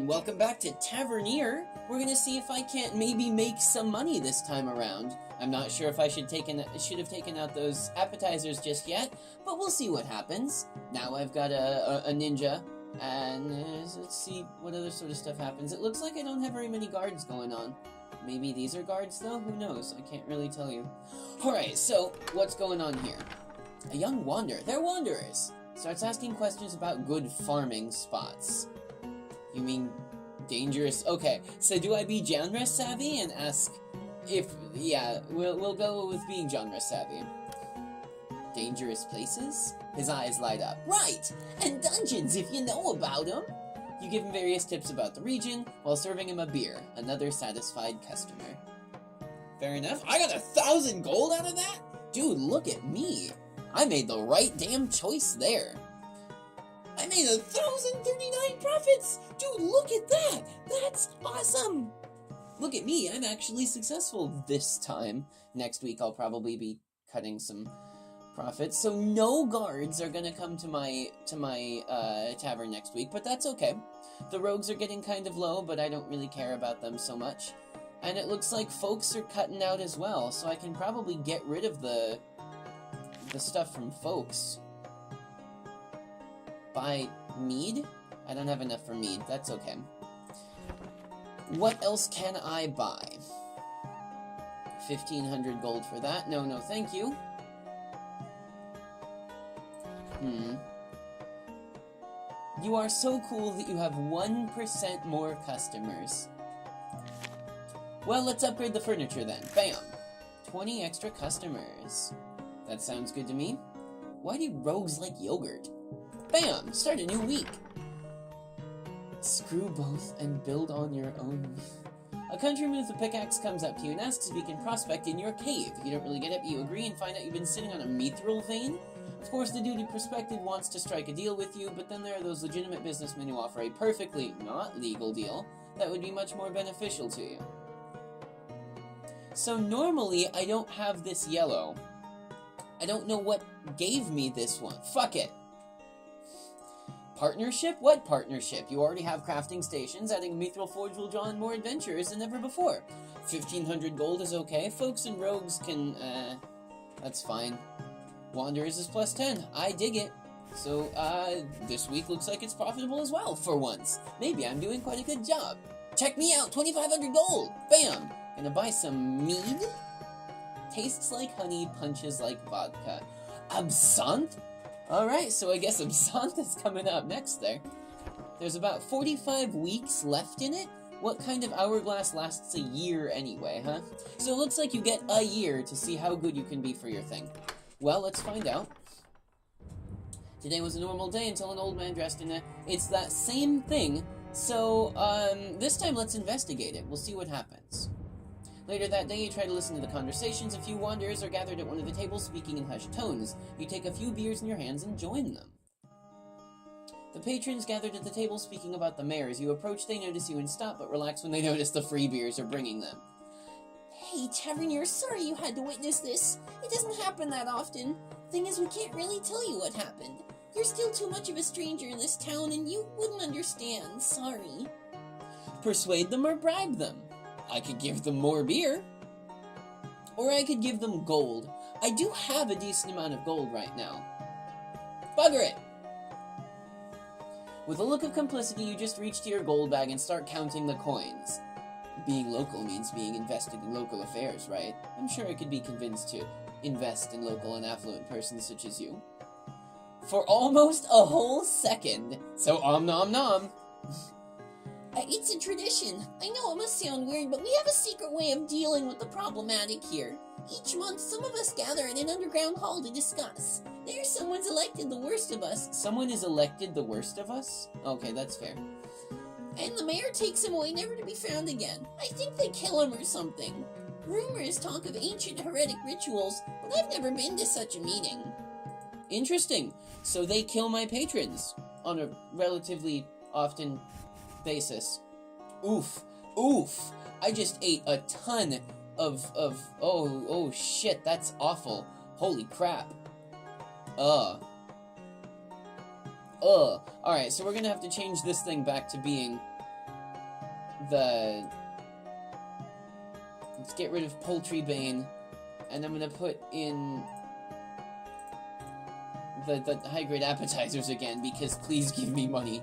welcome back to Tavernier. We're gonna see if I can't maybe make some money this time around. I'm not sure if I should have taken out those appetizers just yet, but we'll see what happens. Now I've got a ninja, and let's see what other sort of stuff happens. It looks like I don't have very many guards going on. Maybe these are guards, though? Who knows? I can't really tell you. Alright, so, what's going on here? A young wanderer. They're wanderers. Starts asking questions about good farming spots. You mean dangerous? Okay, so do I be genre savvy and ask if... Yeah, we'll go with being genre savvy. Dangerous places? His eyes light up. Right! And dungeons, if you know about them! You give him various tips about the region, while serving him a beer. Another satisfied customer. Fair enough. I got 1,000 gold out of that? Dude, look at me. I made the right damn choice there. I made 1,039 profits! Dude, look at that! That's awesome! Look at me, I'm actually successful this time. Next week I'll probably be cutting some profits, so no guards are gonna come to my tavern next week, but that's okay. The rogues are getting kind of low, but I don't really care about them so much. And it looks like folks are cutting out as well, so I can probably get rid of the stuff from folks. Buy mead? I don't have enough for mead, that's okay. What else can I buy? 1,500 gold for that. No, thank you. You are so cool that you have 1% more customers. Well, let's upgrade the furniture then. Bam! 20 extra customers. That sounds good to me. Why do rogues like yogurt? Bam! Start a new week. Screw both and build on your own. A countryman with a pickaxe comes up to you and asks if he can prospect in your cave. You don't really get it, but you agree and find out you've been sitting on a mithril vein. Of course, the dude who prospected wants to strike a deal with you, but then there are those legitimate businessmen who offer a perfectly not legal deal that would be much more beneficial to you. So normally, I don't have this yellow. I don't know what gave me this one. Fuck it. Partnership? What partnership? You already have crafting stations. Adding a mithril forge will draw in more adventurers than ever before. 1,500 gold is okay. Folks and rogues can, that's fine. Wanderers is plus 10. I dig it. So, this week looks like it's profitable as well, for once. Maybe I'm doing quite a good job. Check me out, 2,500 gold! Bam! Gonna buy some mead? Tastes like honey, punches like vodka. Absinthe? Alright, so I guess absinthe is coming up next there. There's about 45 weeks left in it? What kind of hourglass lasts a year anyway, huh? So it looks like you get a year to see how good you can be for your thing. Well, let's find out. Today was a normal day until an old man dressed in a... It's that same thing, so, this time let's investigate it. We'll see what happens. Later that day, you try to listen to the conversations. A few wanderers are gathered at one of the tables, speaking in hushed tones. You take a few beers in your hands and join them. The patrons gathered at the table speaking about the mayor. As you approach, they notice you and stop, but relax when they notice the free beers are bringing them. Hey, Tavernier, sorry you had to witness this. It doesn't happen that often. Thing is, we can't really tell you what happened. You're still too much of a stranger in this town, and you wouldn't understand. Sorry. Persuade them or bribe them. I could give them more beer. Or I could give them gold. I do have a decent amount of gold right now. Bugger it! With a look of complicity, you just reach to your gold bag and start counting the coins. Being local means being invested in local affairs, right? I'm sure I could be convinced to invest in local and affluent persons such as you. For almost a whole second. So nom nom. It's a tradition. I know it must sound weird, but we have a secret way of dealing with the problematic here. Each month, some of us gather in an underground hall to discuss. There, someone's elected the worst of us. Someone is elected the worst of us? Okay, that's fair. And the mayor takes him away, never to be found again. I think they kill him or something. Rumors talk of ancient heretic rituals, but I've never been to such a meeting. Interesting. So they kill my patrons on a relatively often basis. Oof. I just ate a ton of oh shit, that's awful. Holy crap. Alright, so we're gonna have to change this thing back to being Let's get rid of Poultry Bane, and I'm gonna put in the high-grade appetizers again, because please give me money.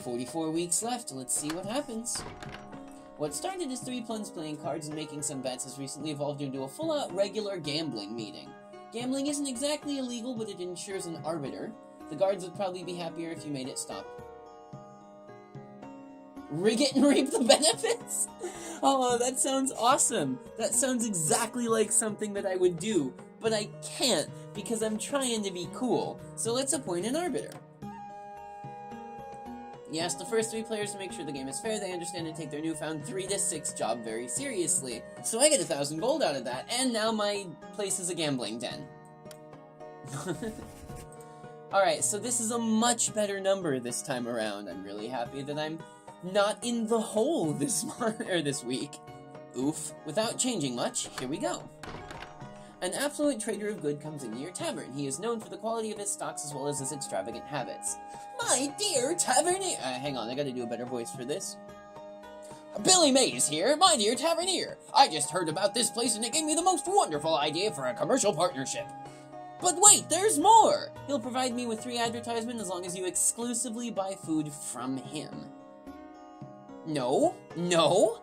44 weeks left, let's see what happens. What started as 3 plums playing cards and making some bets has recently evolved into a full-out regular gambling meeting. Gambling isn't exactly illegal, but it ensures an arbiter. The guards would probably be happier if you made it stop. Rig it and reap the benefits? Oh, that sounds awesome. That sounds exactly like something that I would do, but I can't because I'm trying to be cool. So let's appoint an arbiter. You ask the first 3 players to make sure the game is fair, they understand and take their newfound 3 to 6 job very seriously. So I get 1,000 gold out of that, and now my place is a gambling den. Alright, so this is a much better number this time around. I'm really happy that I'm not in the hole this month, or this week. Oof. Without changing much, here we go. An affluent trader of good comes into your tavern. He is known for the quality of his stocks as well as his extravagant habits. My dear Tavernier... hang on, I gotta do a better voice for this. Billy Mays here, my dear Tavernier. I just heard about this place and it gave me the most wonderful idea for a commercial partnership. But wait, there's more! He'll provide me with 3 advertisements as long as you exclusively buy food from him. No? No?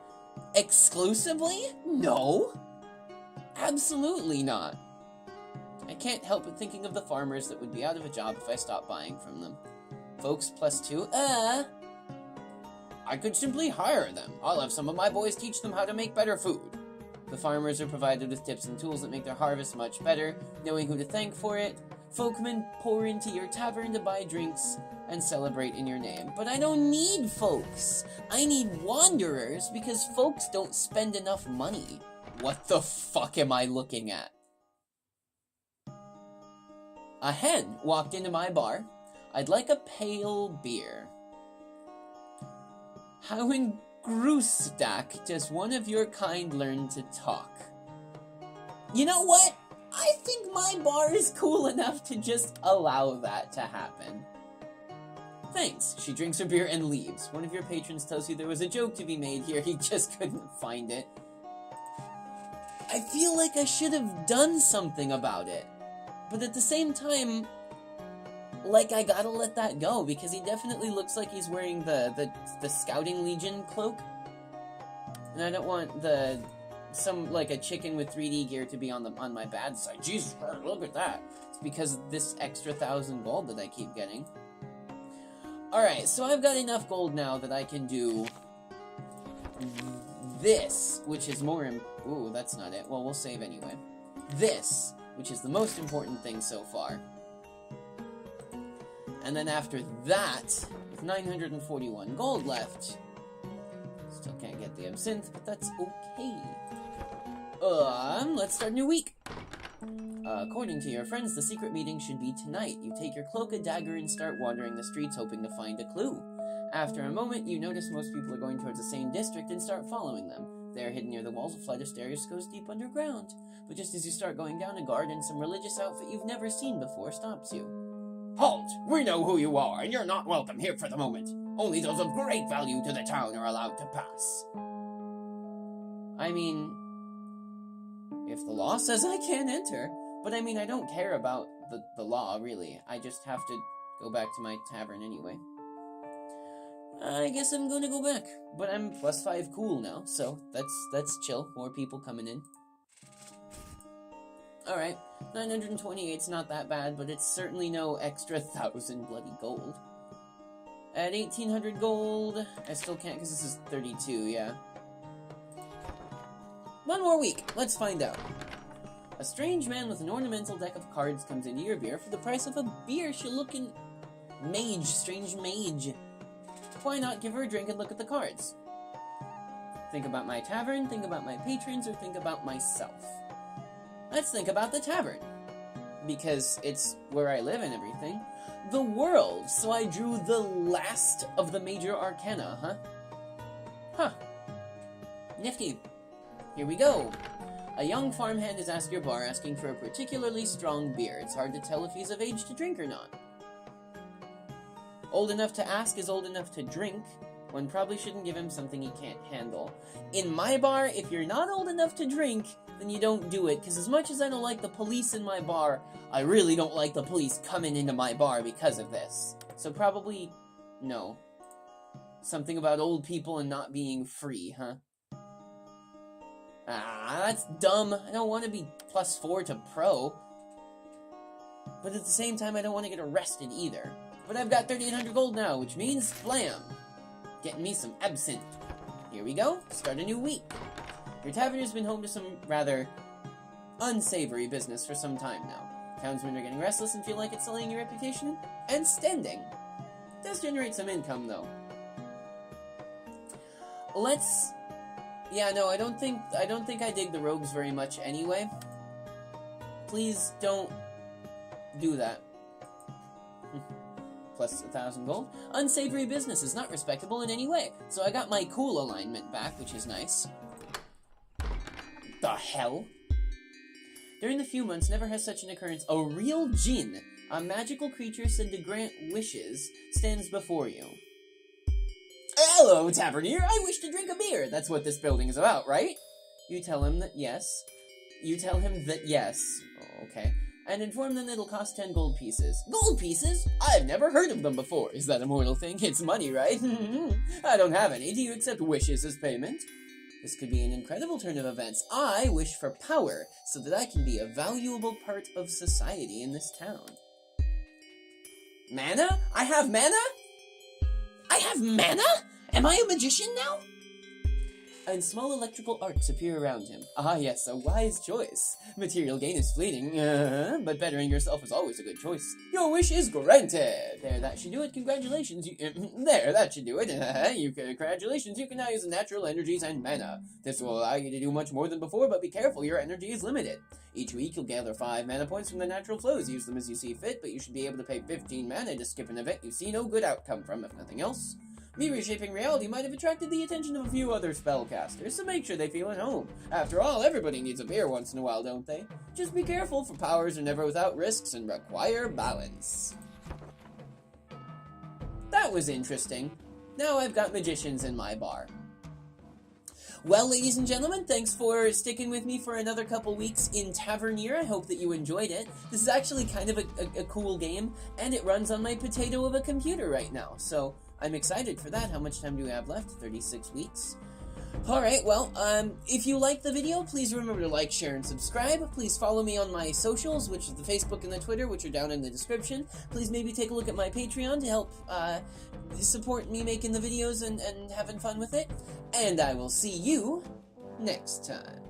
Exclusively? No? Absolutely not. I can't help but thinking of the farmers that would be out of a job if I stopped buying from them. Folks +2, I could simply hire them. I'll have some of my boys teach them how to make better food. The farmers are provided with tips and tools that make their harvest much better, knowing who to thank for it. Folkmen pour into your tavern to buy drinks and celebrate in your name. But I don't need folks. I need wanderers because folks don't spend enough money. What the fuck am I looking at? A hen walked into my bar. I'd like a pale beer. How in Groostack does one of your kind learn to talk? You know what? I think my bar is cool enough to just allow that to happen. Thanks. She drinks her beer and leaves. One of your patrons tells you there was a joke to be made here, he just couldn't find it. I feel like I should have done something about it. But at the same time, like, I gotta let that go, because he definitely looks like he's wearing the Scouting Legion cloak. And I don't want like a chicken with 3D gear to be on my bad side. Jesus, look at that. It's because of this extra 1,000 gold that I keep getting. Alright, so I've got enough gold now that I can do this, which is more ooh, that's not it. Well, we'll save anyway. This, which is the most important thing so far. And then after that, with 941 gold left, still can't get the absinthe, but that's okay. Let's start a new week. According to your friends, the secret meeting should be tonight. You take your cloak, a dagger, and start wandering the streets hoping to find a clue. After a moment, you notice most people are going towards the same district and start following them. They are hidden near the walls. A flight of stairs goes deep underground. But just as you start going down, a guard in some religious outfit you've never seen before stops you. Halt! We know who you are, and you're not welcome here for the moment. Only those of great value to the town are allowed to pass. I mean, if the law says I can't enter, but I mean, I don't care about the law, really. I just have to go back to my tavern anyway. I guess I'm gonna go back, but I'm +5 cool now, so that's chill. More people coming in. Alright, 928's not that bad, but it's certainly no extra 1,000 bloody gold. At 1,800 gold, I still can't because this is 32, yeah. One more week, let's find out. A strange man with an ornamental deck of cards comes into your beer for the price of a beer-looking mage, strange mage. Why not give her a drink and look at the cards? Think about my tavern, think about my patrons, or think about myself. Let's think about the tavern, because it's where I live and everything. The world, so I drew the last of the major arcana, huh? Huh. Nifty. Here we go. A young farmhand is at your bar asking for a particularly strong beer. It's hard to tell if he's of age to drink or not. Old enough to ask is old enough to drink. One probably shouldn't give him something he can't handle. In my bar, if you're not old enough to drink, then you don't do it, because as much as I don't like the police in my bar, I really don't like the police coming into my bar because of this. So probably, no. Something about old people and not being free, huh? Ah, that's dumb. I don't want to be +4 to pro. But at the same time, I don't want to get arrested either. But I've got 3,800 gold now, which means, blam! Getting me some absinthe. Here we go. Start a new week. Your taverner's been home to some rather unsavory business for some time now. Townsmen are getting restless and feel like it's sullying your reputation and standing. It does generate some income, though. Let's... Yeah, no, I don't think I dig the rogues very much anyway. Please don't do that. Plus 1,000 gold. Unsavory business is not respectable in any way. So I got my cool alignment back, which is nice. The hell? During the few months, never has such an occurrence. A real djinn, a magical creature said to grant wishes, stands before you. Hello, Tavernier. I wish to drink a beer. That's what this building is about, right? You tell him that yes. You tell him that yes. Oh, okay. And inform them that it'll cost 10 gold pieces. Gold pieces? I've never heard of them before. Is that a mortal thing? It's money, right? I don't have any. Do you accept wishes as payment? This could be an incredible turn of events. I wish for power, so that I can be a valuable part of society in this town. Mana? I have mana? I have mana? Am I a magician now? And small electrical arcs appear around him. Ah, yes, a wise choice. Material gain is fleeting, but bettering yourself is always a good choice. Your wish is granted. There, that should do it. Congratulations. There, that should do it. Congratulations. You can now use natural energies and mana. This will allow you to do much more than before, but be careful. Your energy is limited. Each week, you'll gather 5 mana points from the natural flows. Use them as you see fit, but you should be able to pay 15 mana to skip an event you see no good outcome from, if nothing else. Me reshaping reality might have attracted the attention of a few other spellcasters, so make sure they feel at home. After all, everybody needs a beer once in a while, don't they? Just be careful, for powers are never without risks and require balance. That was interesting. Now I've got magicians in my bar. Well, ladies and gentlemen, thanks for sticking with me for another couple weeks in Tavernier. I hope that you enjoyed it. This is actually kind of a cool game, and it runs on my potato of a computer right now, so I'm excited for that. How much time do we have left? 36 weeks. Alright, well, if you liked the video, please remember to like, share, and subscribe. Please follow me on my socials, which is the Facebook and the Twitter, which are down in the description. Please maybe take a look at my Patreon to help support me making the videos and having fun with it. And I will see you next time.